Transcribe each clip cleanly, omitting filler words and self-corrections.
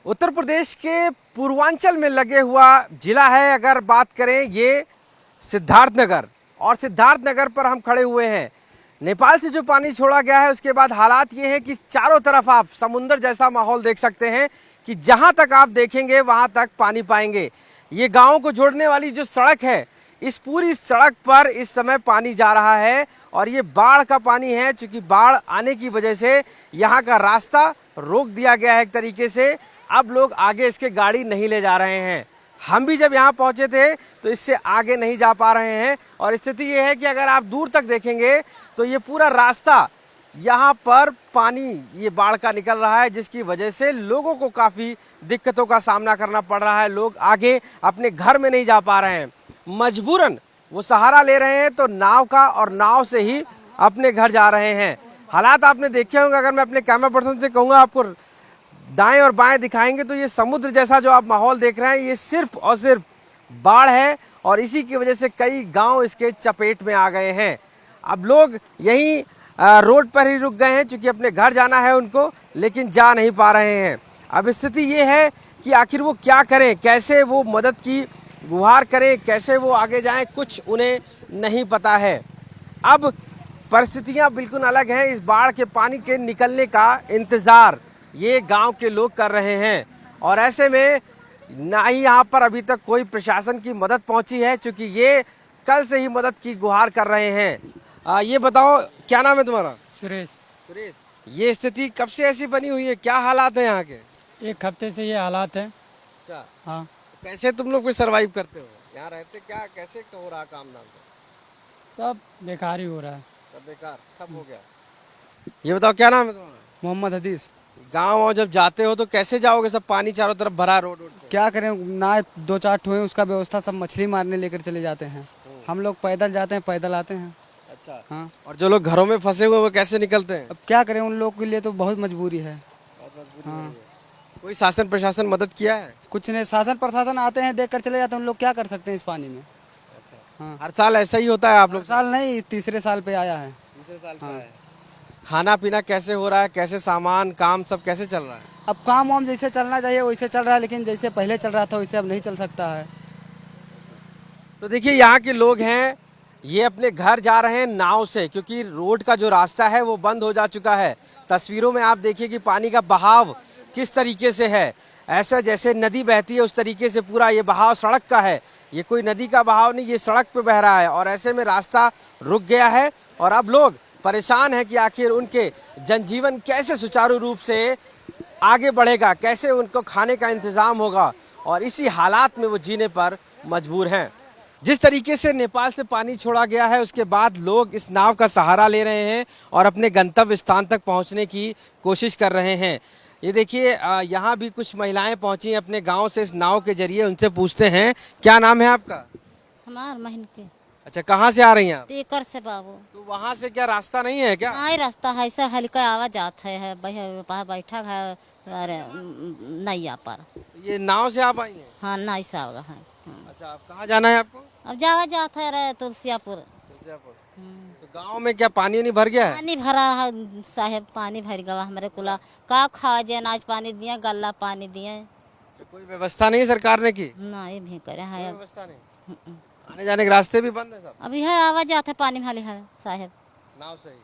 उत्तर प्रदेश के पूर्वांचल में लगे हुआ जिला है। अगर बात करें ये सिद्धार्थनगर, और सिद्धार्थनगर पर हम खड़े हुए हैं। नेपाल से जो पानी छोड़ा गया है उसके बाद हालात ये हैं कि चारों तरफ आप समुंदर जैसा माहौल देख सकते हैं कि जहां तक आप देखेंगे वहां तक पानी पाएंगे। ये गांवों को जोड़ने वाली जो सड़क है, इस पूरी सड़क पर इस समय पानी जा रहा है और ये बाढ़ का पानी है। चूंकि बाढ़ आने की वजह से यहाँ का रास्ता रोक दिया गया है एक तरीके से। अब लोग आगे इसके गाड़ी नहीं ले जा रहे हैं। हम भी जब यहाँ पहुँचे थे तो इससे आगे नहीं जा पा रहे हैं और स्थिति ये है कि अगर आप दूर तक देखेंगे तो ये पूरा रास्ता यहाँ पर पानी ये बाढ़ का निकल रहा है, जिसकी वजह से लोगों को काफ़ी दिक्कतों का सामना करना पड़ रहा है। लोग आगे अपने घर में नहीं जा पा रहे हैं, मजबूरन वो सहारा ले रहे हैं तो नाव का, और नाव से ही अपने घर जा रहे हैं। हालात आपने देखे होंगे। अगर मैं अपने कैमरा पर्सन से कहूँगा आपको दाएं और बाएं दिखाएंगे तो ये समुद्र जैसा जो आप माहौल देख रहे हैं ये सिर्फ और सिर्फ बाढ़ है और इसी की वजह से कई गांव इसके चपेट में आ गए हैं। अब लोग यहीं रोड पर ही रुक गए हैं क्योंकि अपने घर जाना है उनको, लेकिन जा नहीं पा रहे हैं। अब स्थिति ये है कि आखिर वो क्या करें, कैसे वो मदद की गुहार करें, कैसे वो आगे जाएं, कुछ उन्हें नहीं पता है। अब परिस्थितियां बिल्कुल अलग हैं। इस बाढ़ के पानी के निकलने का इंतज़ार ये गांव के लोग कर रहे हैं और ऐसे में ना ही यहाँ पर अभी तक कोई प्रशासन की मदद पहुंची है, क्योंकि ये कल से ही मदद की गुहार कर रहे हैं। ये बताओ क्या नाम है तुम्हारा? सुरेश। सुरेश, ये स्थिति कब से ऐसी बनी हुई है, क्या हालात है यहाँ के? एक हफ्ते से ये हालात है। अच्छा, हाँ। कैसे तुम लोग सरवाइव करते हो यहाँ रहते, क्या कैसे हो रहा काम धाम? सब बेकार ही हो रहा है। सब बेकार खत्म हो गया। ये बताओ क्या नाम है तुम्हारा? मोहम्मद हदीस। गाँव और जब जाते हो तो कैसे जाओगे? सब पानी चारों तरफ भरा रोड पे। क्या करें, ना दो चार ठो है उसका व्यवस्था, सब मछली मारने लेकर चले जाते हैं। हम लोग पैदल जाते हैं, पैदल आते हैं। अच्छा, हाँ। और जो लोग घरों में फंसे हुए वो कैसे निकलते हैं? अब क्या करें, उन लोग के लिए तो बहुत मजबूरी है। हाँ। कोई शासन प्रशासन मदद किया है? कुछ नहीं, शासन प्रशासन आते हैं देख कर चले जाते हैं। उन लोग क्या कर सकते हैं इस पानी में। हाँ। हर साल ऐसा ही होता है आप लोग? साल नहीं, तीसरे साल पे आया है। तीसरे साल हाँ। है। खाना पीना कैसे हो रहा है, कैसे सामान काम सब कैसे चल रहा है? अब काम वाम जैसे चलना चाहिए वैसे चल रहा है, लेकिन जैसे पहले चल रहा था वैसे अब नहीं चल सकता है। तो देखिए यहाँ के लोग हैं, ये अपने घर जा रहे हैं नाव से, क्योंकि रोड का जो रास्ता है वो बंद हो जा चुका है। तस्वीरों में आप देखिए कि पानी का बहाव किस तरीके से है। ऐसा जैसे नदी बहती है उस तरीके से पूरा ये बहाव सड़क का है। ये कोई नदी का बहाव नहीं, ये सड़क पे बह रहा है और ऐसे में रास्ता रुक गया है और अब लोग परेशान है कि आखिर उनके जनजीवन कैसे सुचारू रूप से आगे बढ़ेगा, कैसे उनको खाने का इंतज़ाम होगा, और इसी हालात में वो जीने पर मजबूर हैं। जिस तरीके से नेपाल से पानी छोड़ा गया है उसके बाद लोग इस नाव का सहारा ले रहे हैं और अपने गंतव्य स्थान तक पहुंचने की कोशिश कर रहे हैं। ये देखिए यहाँ भी कुछ महिलाएं पहुंची हैं अपने गांव से इस नाव के जरिए। उनसे पूछते हैं, क्या नाम है आपका? हमार महन के। अच्छा, कहाँ से आ रही हैं आप? तेकर से बाबू। तो वहाँ से क्या रास्ता नहीं है क्या? हाँ, रास्ता है, ऐसा हल्का आवाज आता है, बैठा है अरे नैया पर। ये नाव से आप आई हैं? हाँ, नहीं सावग है। अच्छा, आप कहाँ जाना है आपको? अब जावा जाता है रे तुलसियापुर। तो गांव में क्या पानी नहीं भर गया है? पानी भरा है साहेब, पानी भर गया हमारे कुला। का खा जे अनाज पानी दिया, गल्ला पानी दिया। तो कोई व्यवस्था नहीं सरकार ने की? नहीं भी करे है। व्यवस्था नहीं, आने जाने के रास्ते भी बंद है सब? अभी है आवाज आता है पानी वाले है साहेब। नाव से ही।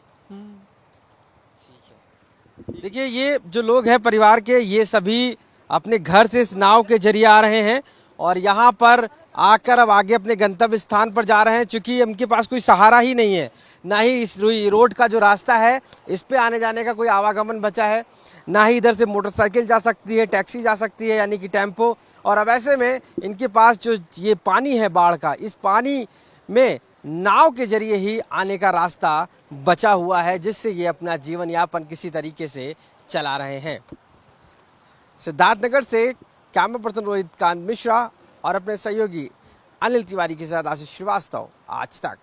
ठीक है। देखिए ये जो लोग हैं परिवार के, ये सभी अपने घर से इस नाव के जरिए आ रहे हैं और यहाँ पर आकर अब आगे अपने गंतव्य स्थान पर जा रहे हैं, क्योंकि उनके पास कोई सहारा ही नहीं है। ना ही इस रोड का जो रास्ता है इस पे आने जाने का कोई आवागमन बचा है, ना ही इधर से मोटरसाइकिल जा सकती है, टैक्सी जा सकती है यानी कि टेम्पो। और अब ऐसे में इनके पास जो ये पानी है बाढ़ का, इस पानी में नाव के जरिए ही आने का रास्ता बचा हुआ है, जिससे ये अपना जीवन यापन किसी तरीके से चला रहे हैं। सिद्धार्थनगर से कैमरा पर्सन रोहित कांत मिश्रा और अपने सहयोगी अनिल तिवारी के साथ आशीष श्रीवास्तव, आज तक।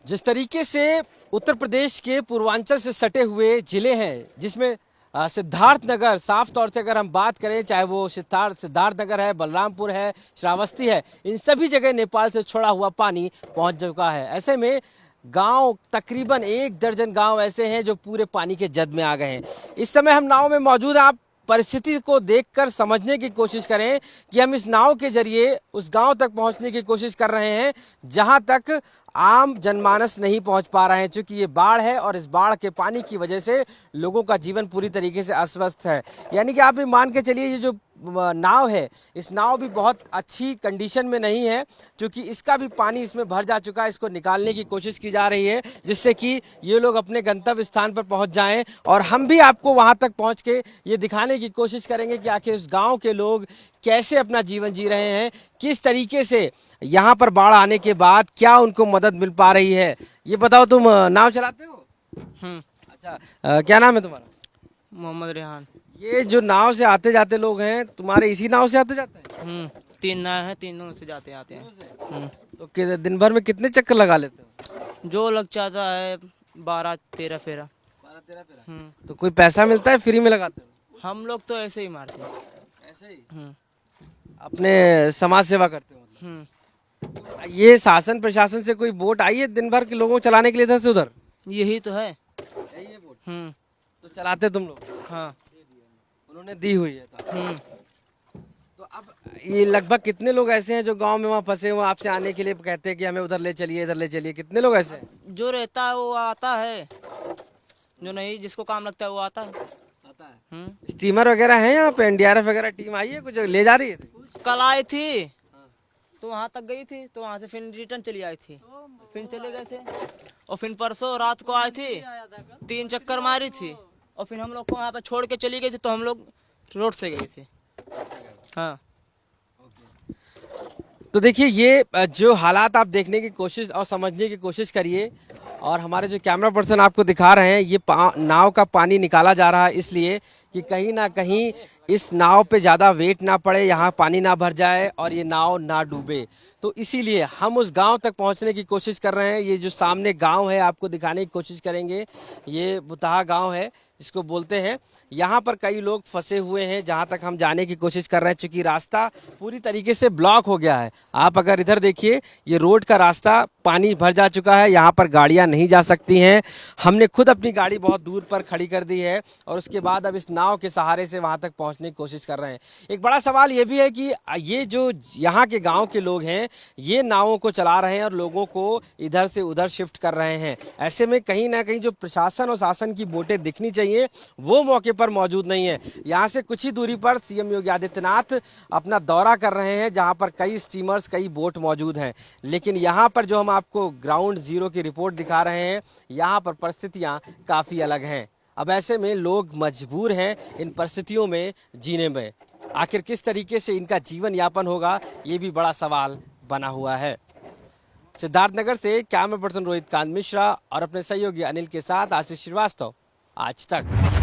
जिस तरीके से उत्तर प्रदेश के पूर्वांचल से सटे हुए जिले हैं, जिसमें सिद्धार्थनगर, साफ तौर से अगर हम बात करें, चाहे वो सिद्धार्थनगर है, बलरामपुर है, श्रावस्ती है, इन सभी जगह नेपाल से छोड़ा हुआ पानी पहुंच चुका है। ऐसे में गांव तकरीबन 1 दर्जन गांव ऐसे हैं जो पूरे पानी के जद में आ गए हैं। इस समय हम नाव में मौजूद हैं, आप परिस्थिति को देखकर समझने की कोशिश करें कि हम इस नाव के जरिए उस गांव तक पहुंचने की कोशिश कर रहे हैं जहां तक आम जनमानस नहीं पहुंच पा रहे हैं, क्योंकि ये बाढ़ है और इस बाढ़ के पानी की वजह से लोगों का जीवन पूरी तरीके से अस्वस्थ है। यानी कि आप भी मान के चलिए ये जो नाव है, इस नाव भी बहुत अच्छी कंडीशन में नहीं है, क्योंकि इसका भी पानी इसमें भर जा चुका है। इसको निकालने की कोशिश की जा रही है जिससे कि ये लोग अपने गंतव्य स्थान पर पहुंच जाएं, और हम भी आपको वहां तक पहुंच के ये दिखाने की कोशिश करेंगे कि आखिर उस गांव के लोग कैसे अपना जीवन जी रहे हैं, किस तरीके से यहाँ पर बाढ़ आने के बाद क्या उनको मदद मिल पा रही है। ये बताओ, तुम नाव चलाते हो? अच्छा, क्या नाम है तुम्हारा? मोहम्मद रेहान। ये जो नाव से आते जाते लोग हैं, तुम्हारे इसी नाव से आते जाते हैं? 3 नाव है, तीनों से जाते आते हैं। तो दिन भर में कितने चक्कर लगा लेते हो? जो लग जाता है 12-13 फेरा। 12-13 फेरा। तो कोई पैसा मिलता है, फ्री में लगाते हो? हम लोग तो ऐसे ही मारते हैं। ऐसे ही अपने समाज सेवा करते हो? ये शासन प्रशासन से कोई बोट आई है दिन भर के लोगों को चलाने के लिए इधर से उधर? यही तो है। यही है बोट? तो चलाते तुम लोग? हाँ, उन्होंने दी हुई है। तो अब ये लगभग कितने लोग ऐसे हैं जो गांव में वहाँ फंसे हुए आपसे आने के लिए कहते हैं कि हमें उधर ले चलिए, इधर ले चलिए? कितने लोग ऐसे हैं? जो रहता है वो आता है, जो नहीं जिसको काम लगता है वो आता है। स्टीमर वगैरह है यहाँ पे? एनडीआरएफ वगैरह टीम आई है, कुछ ले जा रही है? कल आई थी तो वहाँ तक गई थी, तो वहाँ से फिर रिटर्न चली आई थी, फिर चले गए थे। और फिर परसों रात को आई थी, 3 चक्कर मारी थी, और फिर हम लोग को वहाँ पे छोड़ के चली गई थी, तो हम लोग रोड से गए थे। हाँ, तो देखिए, ये जो हालात आप देखने की कोशिश और समझने की कोशिश करिए, और हमारे जो कैमरा पर्सन आपको दिखा रहे हैं, ये नाव का पानी निकाला जा रहा है इसलिए कि कहीं ना कहीं इस नाव पे ज़्यादा वेट ना पड़े, यहाँ पानी ना भर जाए और ये नाव ना डूबे। तो इसीलिए हम उस गांव तक पहुंचने की कोशिश कर रहे हैं। ये जो सामने गांव है आपको दिखाने की कोशिश करेंगे, ये बुताहा गांव है जिसको बोलते हैं। यहाँ पर कई लोग फंसे हुए हैं जहाँ तक हम जाने की कोशिश कर रहे हैं, क्योंकि रास्ता पूरी तरीके से ब्लॉक हो गया है। आप अगर इधर देखिए, ये रोड का रास्ता पानी भर जा चुका है, यहाँ पर गाड़ियाँ नहीं जा सकती हैं। हमने खुद अपनी गाड़ी बहुत दूर पर खड़ी कर दी है और उसके बाद अब इस नाव के सहारे से वहाँ तक पहुँचने की कोशिश कर रहे हैं। एक बड़ा सवाल ये भी है कि ये जो यहाँ के गाँव के लोग हैं, ये नावों को चला रहे हैं और लोगों को इधर से उधर शिफ्ट कर रहे हैं। ऐसे में कहीं ना कहीं जो प्रशासन और शासन की बोटें दिखनी चाहिए वो मौके पर मौजूद नहीं है। यहाँ से कुछ ही दूरी पर सीएम योगी आदित्यनाथ अपना दौरा कर रहे हैं, जहाँ पर कई स्टीमर्स, कई बोट मौजूद हैं। लेकिन यहाँ पर जो हम आपको ग्राउंड जीरो की रिपोर्ट दिखा रहे हैं, यहाँ पर परिस्थितियाँ काफ़ी अलग हैं। अब ऐसे में लोग मजबूर हैं इन परिस्थितियों में जीने में। आखिर किस तरीके से इनका जीवन यापन होगा, ये भी बड़ा सवाल बना हुआ है। सिद्धार्थनगर से कैमरा पर्सन रोहित कांत मिश्रा और अपने सहयोगी अनिल के साथ आशीष श्रीवास्तव, आज तक।